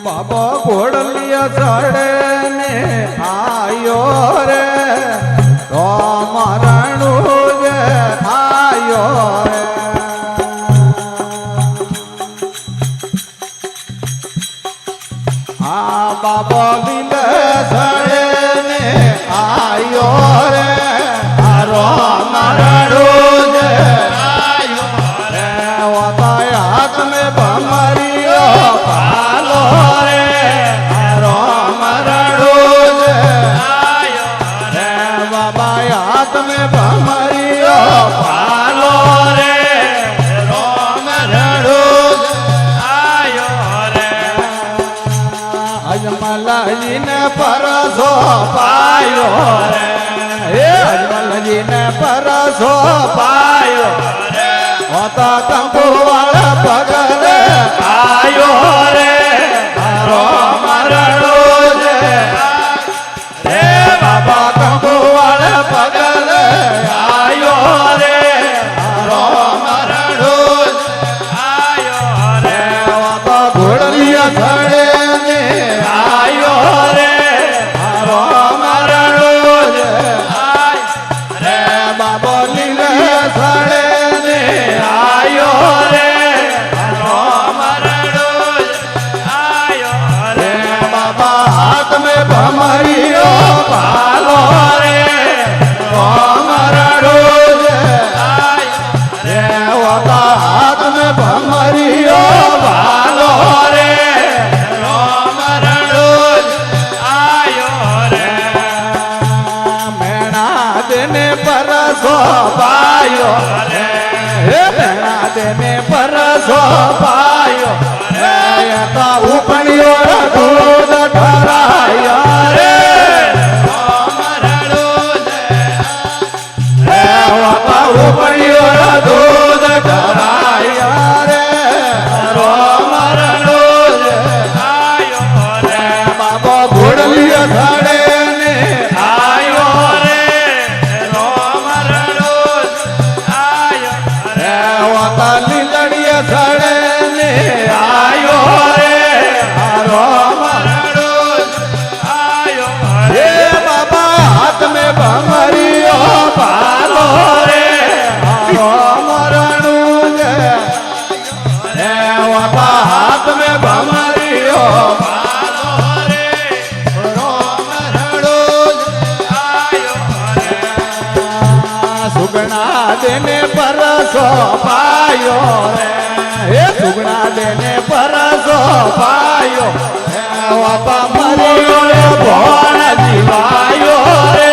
बाबा घोड़लिया चढ़े ने आयो रे तो मरणु जे आयो रे बाबा लीले चढ़े ने आयो रे रो मरणु जे आयो रे वताया हाथ में भमरियो पालो रे रो मरणु जे आयो रे बाबा हाथ में भमरियो पालो रे रो मरणु जे आयो रे अजमल जी ने परसो पायो रे अजमल जी ने परसो पायो रे होता कंकु वाला पगल आयो रे रो मरणो जे रे बाबा कंकु वाला पगल आयो रे रो मरणो आयो रे होता घोड़लिया खड़े ने आयो रे रो मरणो जे रे बाबा लीले खड़े ने आयो रे रो मरणो आयो रे बाबा हाथ में भमरियो पालो रे रो मरणो आयो रे बाबा हाथ में भमरियो पालो रे रो मरणो आयो रे मेणा देने परसो पायो रे मेणा देने परसो पायो रे तो उपनियो दूध ढरायो रे रो मरणो रे बाबा उपनियो दूध ढरायो रे रो मरणो आयो रे बाबा घोड़लिया खड़े ने आयो रे रो मरणो आयो रे वता लीलड़िया खड़े ने आयो रे रो मरणो आयो रे बाबा हाथ में भमरियो पालो रे रो मरणो रे वता हाथ में भमरियो पालो रे रो मरणो आयो रे सुगना देने परसो पायो रे सुगना देने परसो पायो वापा मरियो भोण जीवायो रे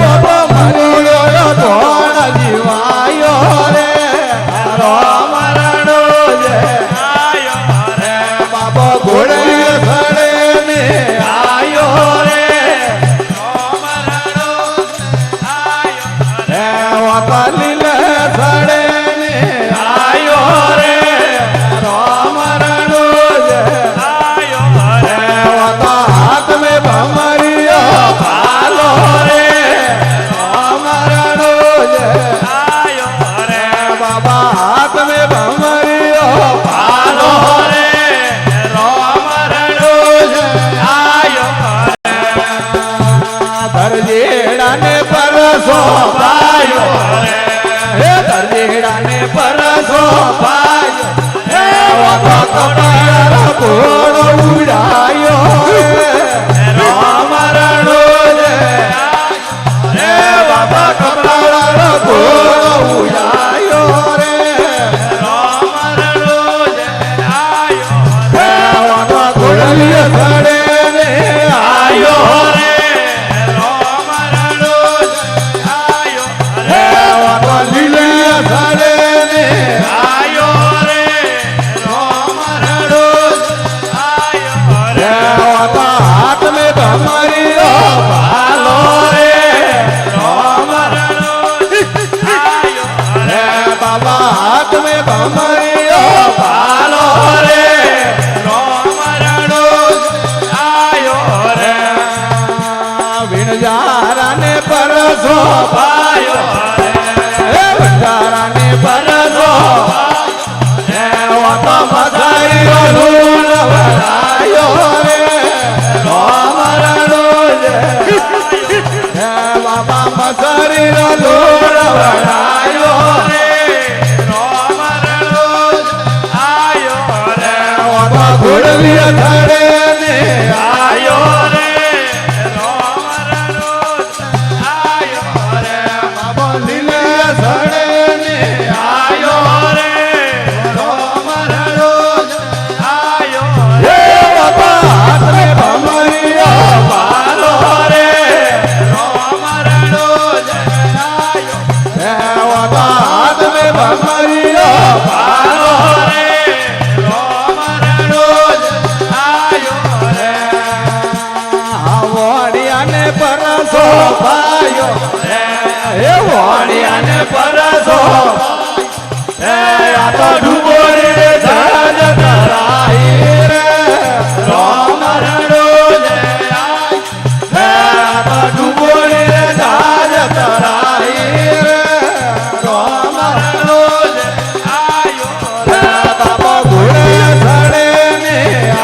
वापा मरियो भोण जीवायो रे रो मरणो आयो रे बाबा घोड़े खड़े ने आयो रे रो मरणो आयो रे वापा लीले खड़े ने आयो रे रो मरणो आयो रे वापा हाथ में भमरियो पालो रे रो मरणो आयो रे बाबा हाथ में भमरियो पालो रे रो मरणो आयो रे दरजेड़ा ने परसो पायो रे दरजेड़ा ने परसो पायो रे वापा कपड़ा घोड़ो उड़ायो रो मरणो रे बाबा कपड़ा घोड़ो उड़ायो रे रो मरणो आयो रे बाबा घोड़लिया खड़े ने आयो रे रो मरणो आयो रे बाबा लीले खड़े ने आयो रे रो मरणो आयो रे बाबा हाथ में भमरियो पालो रे रो मरणो आयो रे बाबा हाथ में भमरियो पालो रे रो मरणो आयो रे विणजारा ने परसो पायो रे હે બંધારાની પરસો હે વાતો મથારીઓ લૂણ વળાયો રે રોમરણો જે હે બાબા મથારીઓ લૂણ વળાયો રે રોમરણો આયો રે વાતો ઘોડવી અથડે ને આયો રે રોમરણો આયો રે બાબા લીલે અથડે ને આયો રે રોમરણો આયો રે બાબા હાથને ભમરિયો પાલો રે રોમરણો આયો હે બાબા હાથને ભમરિયો પાલો રે રોમરણો આયો રે વોડિયાને પરસો ભાયો રે હે વોડિયાને પરસો હે આ તો ડુબોરી રે જહાજ તરાઈ રે રોમરણો જે આય હે આ તો ડુબોરી રે જહાજ તરાઈ રે રોમરણો જે આયો રે બાબા ઘોડે સડે ને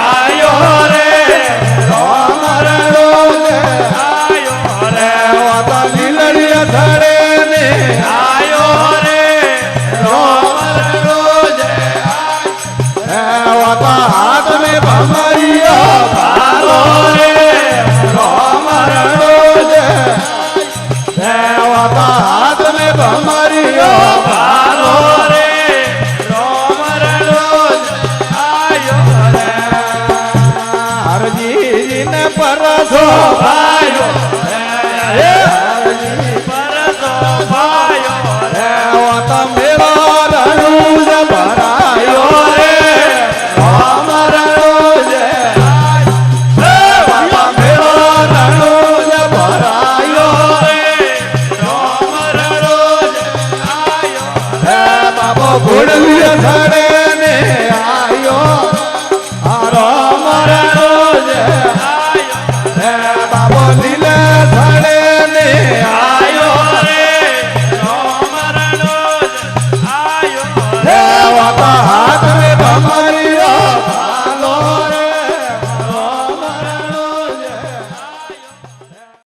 આયો રે રોમરણો જે આયો રે વાતા લીલડી સડે ને આયો રે રોમરણો જે આય હે વાતા હાથ મે ભમરિયો ભાલો રે રોમરણો જે હે વાતા હાથ મે ભમરિયો ભાલો રે રોમરણો જે આયો રે હરજીને પરસો